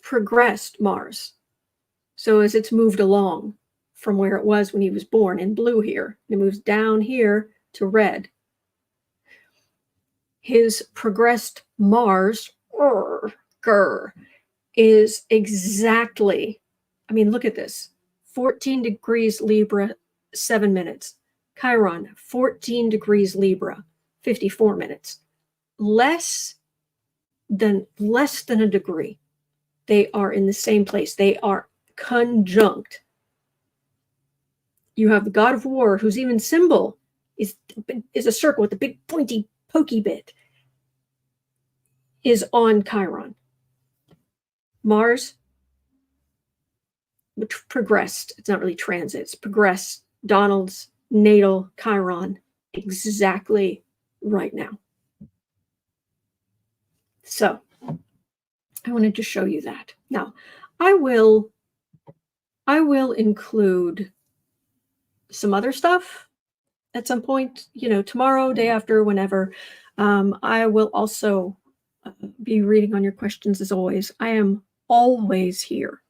A: progressed Mars. So as it's moved along from where it was when he was born in blue here, it moves down here to red. His progressed Mars is exactly, I mean, look at this, 14 degrees Libra, 7 minutes. Chiron, 14 degrees Libra, 54 minutes. Less than a degree. They are in the same place. They are conjunct. You have the god of war, whose even symbol is a circle with a big pointy pokey bit, is on Chiron. Mars, which progressed, it's not really transit, it's progressed. Donald's natal Chiron, exactly right now. So I wanted to show you that. Now, I will include some other stuff at some point, tomorrow, day after, whenever. I will also be reading on your questions as always. I am always here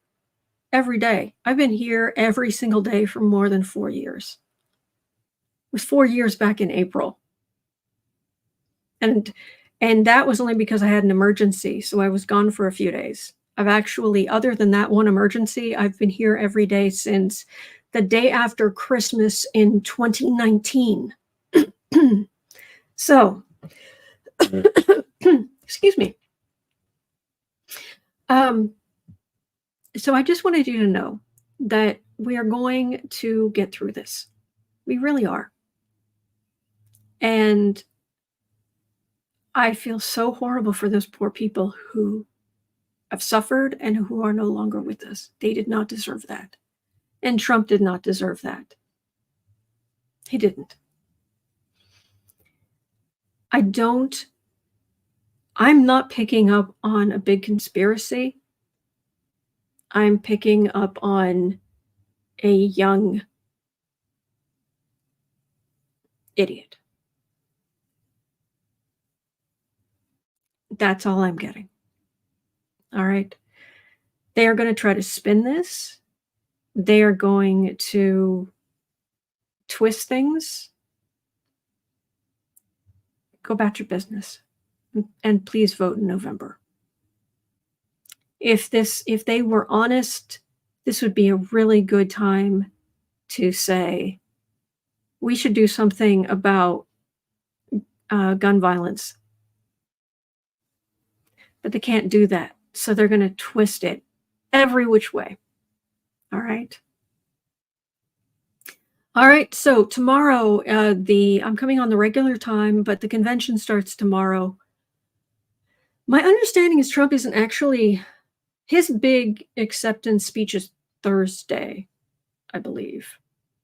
A: every day. I've been here every single day for more than 4 years. It was 4 years back in April. And that was only because I had an emergency. So I was gone for a few days. I've actually, other than that one emergency, I've been here every day since the day after Christmas in 2019. So, excuse me. So I just wanted you to know that we are going to get through this. We really are. And I feel so horrible for those poor people who have suffered and who are no longer with us. They did not deserve that. And Trump did not deserve that. He didn't. I'm not picking up on a big conspiracy. I'm picking up on a young idiot. That's all I'm getting. All right. They are going to try to spin this. They are going to twist things. Go about your business. And please vote in November. If they were honest, this would be a really good time to say, we should do something about gun violence. But they can't do that. So they're going to twist it every which way. All right. All right. So tomorrow, I'm coming on the regular time, but the convention starts tomorrow. My understanding is Trump isn't actually, his big acceptance speech is Thursday, I believe.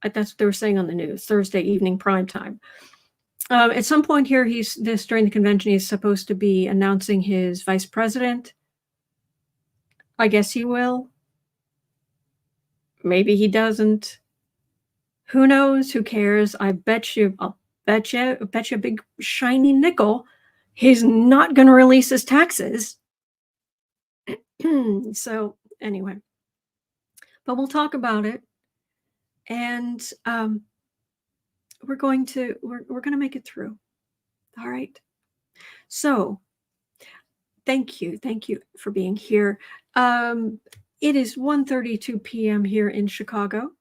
A: That's what they were saying on the news, Thursday evening prime time. At some point here, during the convention, he's supposed to be announcing his vice president. I guess he will. Maybe he doesn't. Who knows? Who cares? I'll bet you a big shiny nickel he's not going to release his taxes. So anyway, but we'll talk about it, and we're going to make it through. All right. So thank you for being here. It is 1:32 p.m. here in Chicago.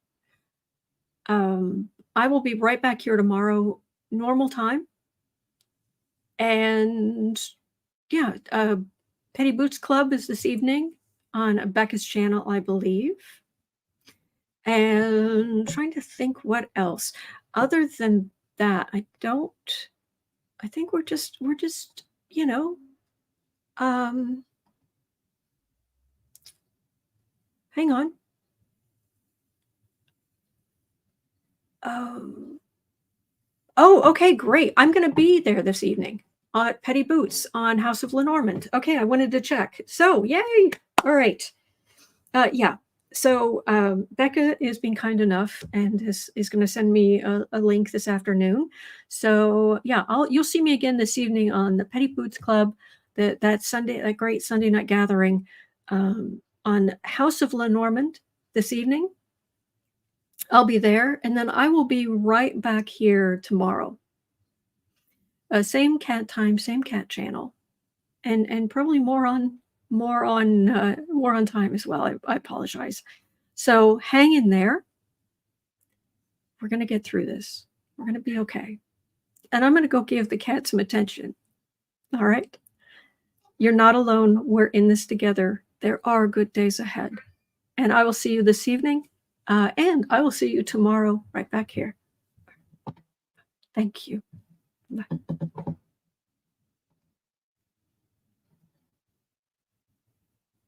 A: I will be right back here tomorrow, normal time. And yeah, Petty Boots Club is this evening on Becca's channel, I believe. And trying to think what else. Other than that, I think we're just, hang on. Oh. Oh, okay, great. I'm gonna be there this evening at Petty Boots on House of Lenormand. Okay, I wanted to check. So, yay! All right. Yeah. So Becca is being kind enough and is going to send me a link this afternoon. So yeah, you'll see me again this evening on the Petty Boots Club, that Sunday, that great Sunday night gathering on House of Lenormand this evening. I'll be there, and then I will be right back here tomorrow. Same cat time, same cat channel, and probably more on time as well. I apologize. So hang in there. We're gonna get through this. We're gonna be okay. And I'm gonna go give the cat some attention. All right. You're not alone. We're in this together. There are good days ahead. And I will see you this evening. And I will see you tomorrow right back here. Thank you. Bye.